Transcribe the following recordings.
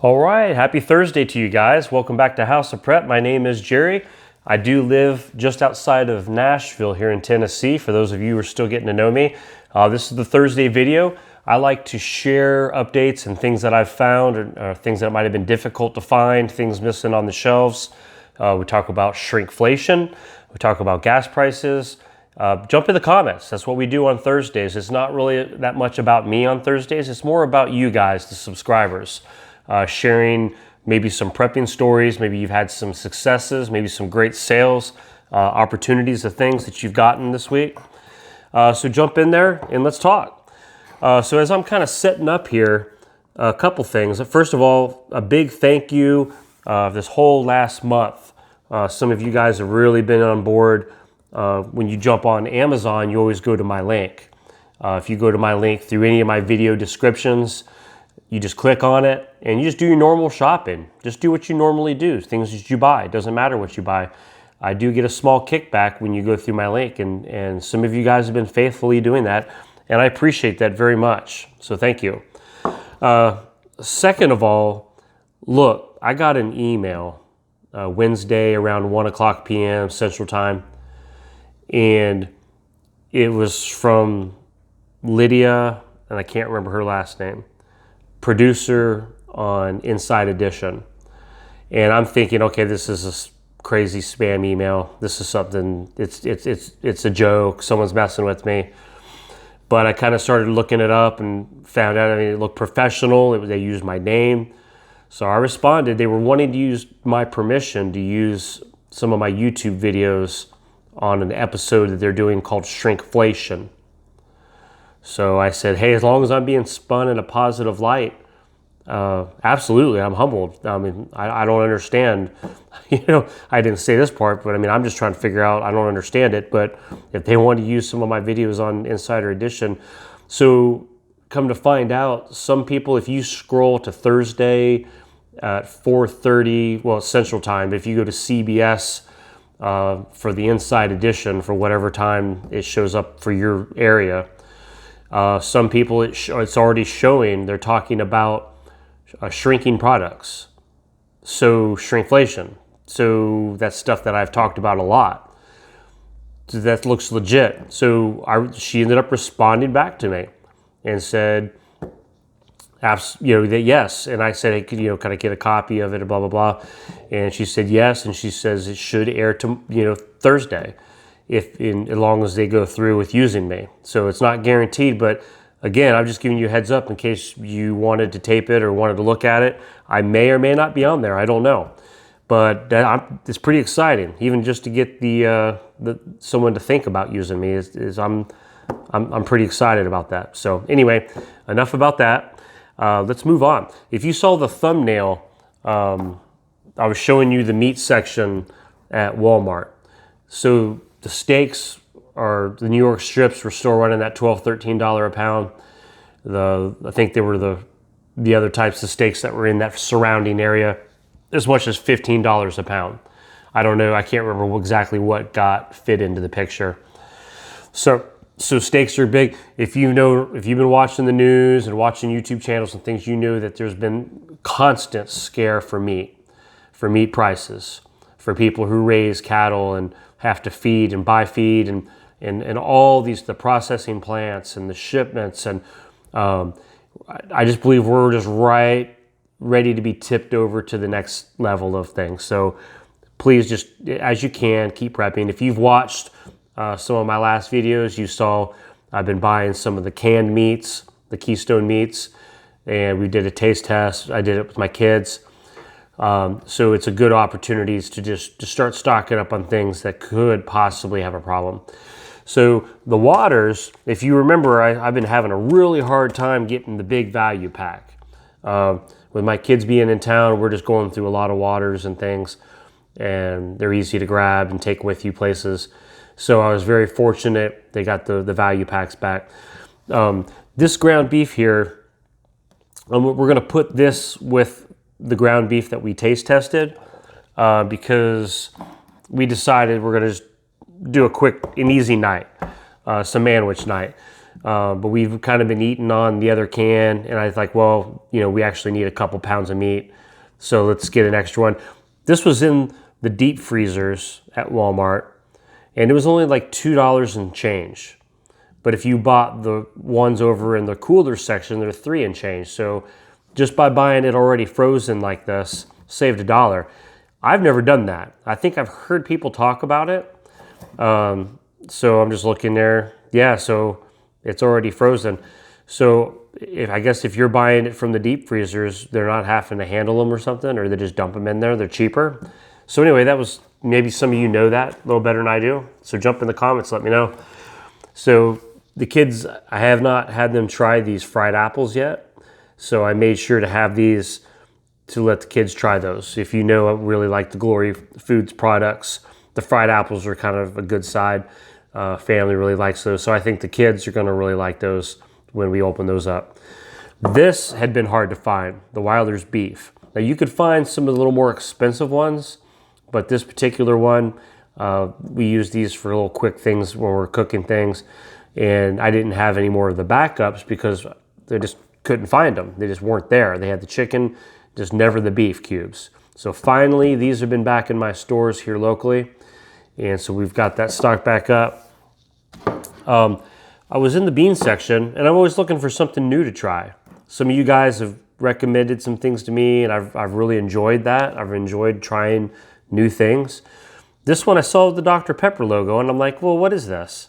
All right, happy Thursday to you guys. Welcome back to House of Prep. My name is Jerry. I do live just outside of Nashville here in Tennessee, for those of you who are still getting to know me. This is the Thursday video. I like to share updates and things that I've found, or things that might have been difficult to find, things missing on the shelves. We talk about shrinkflation. We talk about gas prices. Jump in the comments. That's what we do on Thursdays. It's not really that much about me on Thursdays. It's more about you guys, the subscribers. Sharing maybe some prepping stories, maybe you've had some successes, maybe some great sales, opportunities of things that you've gotten this week. So jump in there and let's talk. So as I'm kind of setting up here, a couple things. First of all, a big thank you this whole last month. Some of you guys have really been on board. When you jump on Amazon, you always go to my link. If you go to my link through any of my video descriptions, you just click on it and you just do your normal shopping. Just do what you normally do, things that you buy. It doesn't matter what you buy. I do get a small kickback when you go through my link, and some of you guys have been faithfully doing that, and I appreciate that very much. So thank you. Second of all, look, I got an email Wednesday around 1 o'clock p.m. Central Time, and it was from Lydia, and I can't remember her last name, producer on Inside Edition. And I'm thinking, okay, this is a crazy spam email. This is something, it's a joke. Someone's messing with me. But I kind of started looking it up and found out, it looked professional. They used my name. So I responded. They were wanting to use my permission to use some of my YouTube videos on an episode that they're doing called Shrinkflation. So I said, hey, as long as I'm being spun in a positive light, absolutely, I'm humbled. I don't understand. I didn't say this part, but I'm just trying to figure out, I don't understand it. But if they want to use some of my videos on Insider Edition, so come to find out, some people, if you scroll to Thursday at 4:30, well, Central Time, but if you go to CBS for the Inside Edition, for whatever time it shows up for your area, some people, it's already showing, they're talking about shrinking products. So shrinkflation. So that's stuff that I've talked about a lot. So that looks legit. So she ended up responding back to me and said, that yes. And I said, hey, could kind of get a copy of it, and blah, blah, blah. And she said yes. And she says it should air to, Thursday, as long as they go through with using me. So it's not guaranteed, but again, I'm just giving you a heads up in case you wanted to tape it or wanted to look at it. I may or may not be on there. I don't know, but it's pretty exciting. Even just to get someone to think about using me I'm pretty excited about that. So anyway, enough about that. Let's move on. If you saw the thumbnail, I was showing you the meat section at Walmart. So the steaks, or the New York strips, were still running that $12, $13 a pound. I think they were the other types of steaks that were in that surrounding area, as much as $15 a pound. I don't know. I can't remember exactly what got fit into the picture. So steaks are big. If you've been watching the news and watching YouTube channels and things, you know that there's been constant scare for meat prices, for people who raise cattle and have to feed and buy feed and all the processing plants and the shipments. And I just believe we're just ready to be tipped over to the next level of things. So please, just as you can, keep prepping. If you've watched some of my last videos, you saw I've been buying some of the canned meats, the Keystone meats, and we did a taste test. I did it with my kids. So it's a good opportunity to start stocking up on things that could possibly have a problem. So the waters, if you remember, I've been having a really hard time getting the big value pack. With my kids being in town, we're just going through a lot of waters and things, and they're easy to grab and take with you places. So I was very fortunate they got the value packs back. This ground beef here, we're going to put this with the ground beef that we taste tested because we decided we're going to just do a quick and easy night, some sandwich night. But we've kind of been eating on the other can, and I was like, well, we actually need a couple pounds of meat, so let's get an extra one. This was in the deep freezers at Walmart, and it was only like $2 and change. But if you bought the ones over in the cooler section, they're $3 and change. So just by buying it already frozen like this, saved $1. I've never done that. I think I've heard people talk about it. So I'm just looking there. Yeah, so it's already frozen. So I guess if you're buying it from the deep freezers, they're not having to handle them or something, or they just dump them in there. They're cheaper. So anyway, that was, maybe some of you know that a little better than I do. So jump in the comments, let me know. So the kids, I have not had them try these fried apples yet. So I made sure to have these to let the kids try those. If you know, I really like the Glory Foods products. The fried apples are kind of a good side. Family really likes those. So I think the kids are gonna really like those when we open those up. This had been hard to find, the Wilder's beef. Now you could find some of the little more expensive ones, but this particular one, we use these for little quick things when we're cooking things. And I didn't have any more of the backups because they just couldn't find them. They just weren't there. They had the chicken, just never the beef cubes. So finally, these have been back in my stores here locally. And so we've got that stocked back up. I was in the bean section, and I'm always looking for something new to try. Some of you guys have recommended some things to me, and I've really enjoyed that. I've enjoyed trying new things. This one I saw the Dr. Pepper logo, and I'm like, well, what is this?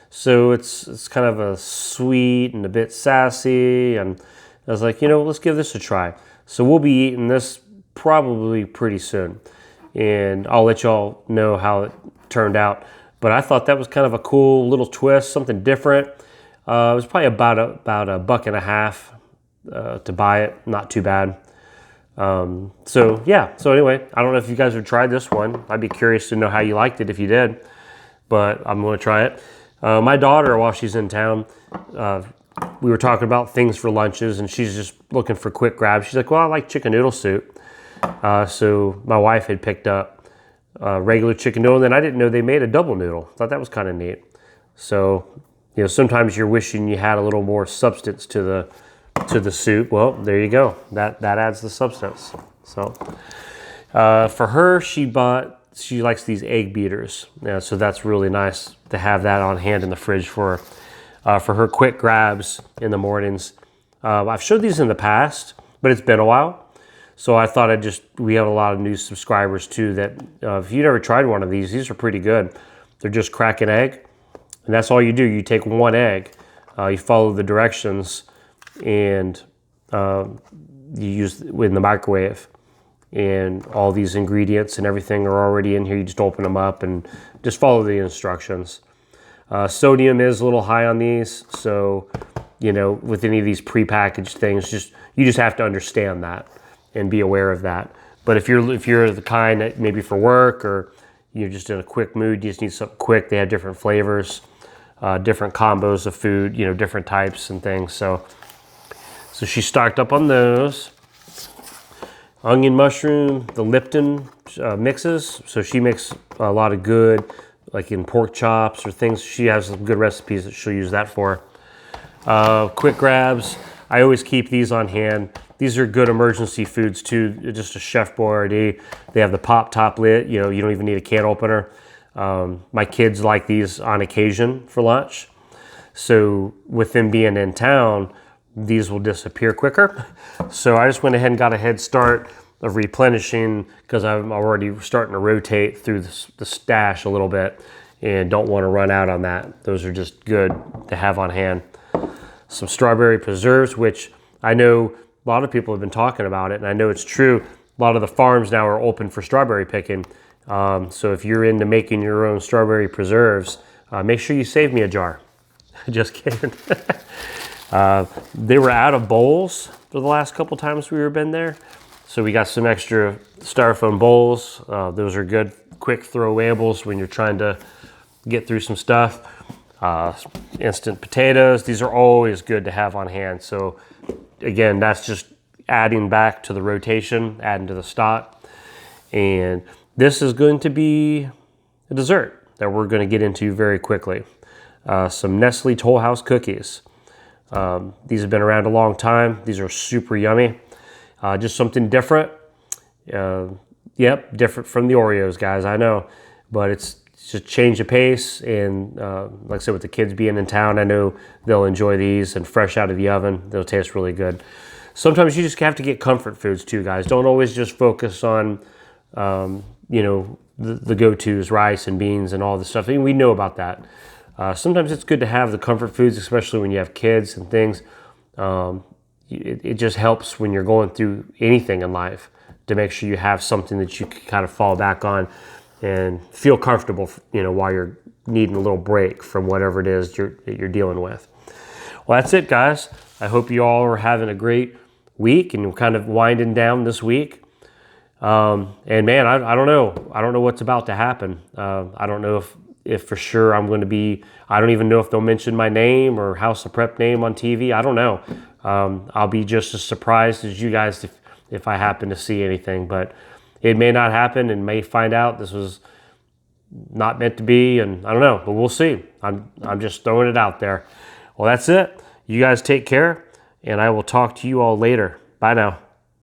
So it's kind of a sweet and a bit sassy, and I was like, let's give this a try. So we'll be eating this probably pretty soon, and I'll let y'all know how it turned out. But I thought that was kind of a cool little twist, something different. It was probably about $1.50 to buy it, not too bad. So anyway, I don't know if you guys have tried this one. I'd be curious to know how you liked it if you did, but I'm going to try it. My daughter, while she's in town, we were talking about things for lunches, and she's just looking for quick grabs. She's like, well, I like chicken noodle soup. So my wife had picked up regular chicken noodle, and then I didn't know they made a double noodle. Thought that was kind of neat. So, sometimes you're wishing you had a little more substance to the soup. Well, there you go. That adds the substance. So for her, she likes these egg beaters. Yeah, so that's really nice to have that on hand in the fridge for her quick grabs in the mornings. I've showed these in the past, but it's been a while. So I thought we have a lot of new subscribers too that if you've never tried one of these are pretty good. They're just crack an egg, and that's all you do. You take one egg, you follow the directions, and you use it in the microwave. And all these ingredients and everything are already in here. You just open them up and just follow the instructions. Sodium is a little high on these, so with any of these prepackaged things, you just have to understand that and be aware of that. But if you're the kind that maybe for work or you're just in a quick mood, you just need something quick. They have different flavors, different combos of food, different types and things. So she stocked up on those. Onion mushroom, the Lipton mixes. So she makes a lot of good, like in pork chops or things. She has some good recipes that she'll use that for. Quick grabs. I always keep these on hand. These are good emergency foods too. Just a Chef Boyardee. They have the pop top lid. You don't even need a can opener. My kids like these on occasion for lunch. So with them being in town, these will disappear quicker. So I just went ahead and got a head start of replenishing because I'm already starting to rotate through the stash a little bit and don't want to run out on that. Those are just good to have on hand. Some strawberry preserves, which I know a lot of people have been talking about it, and I know it's true. A lot of the farms now are open for strawberry picking. So if you're into making your own strawberry preserves, make sure you save me a jar. Just kidding. They were out of bowls for the last couple times we've been there. So we got some extra styrofoam bowls. Those are good, quick throwawables when you're trying to get through some stuff. Instant potatoes. These are always good to have on hand. So again, that's just adding back to the rotation, adding to the stock. And this is going to be a dessert that we're going to get into very quickly. some Nestle Toll House cookies. These have been around a long time. These are super yummy. Just something different. Yep, different from the Oreos, guys, I know. But it's just change of pace. And like I said, with the kids being in town, I know they'll enjoy these, and fresh out of the oven, they'll taste really good. Sometimes you just have to get comfort foods too, guys. Don't always just focus on, you know, the go-tos, rice and beans and all the stuff. I mean, we know about that. Sometimes it's good to have the comfort foods, especially when you have kids and things. It just helps when you're going through anything in life to make sure you have something that you can kind of fall back on and feel comfortable, you know, while you're needing a little break from whatever it is that you're dealing with. Well, that's it, guys. I hope you all are having a great week and kind of winding down this week. And man, I don't know. I don't know what's about to happen. I don't know if for sure I'm going to be, I don't even know if they'll mention my name or House of Prep name on TV. I don't know. I'll be just as surprised as you guys if I happen to see anything, but it may not happen, and may find out this was not meant to be, and I don't know, but we'll see. I'm just throwing it out there. Well, that's it. You guys take care, and I will talk to you all later. Bye now.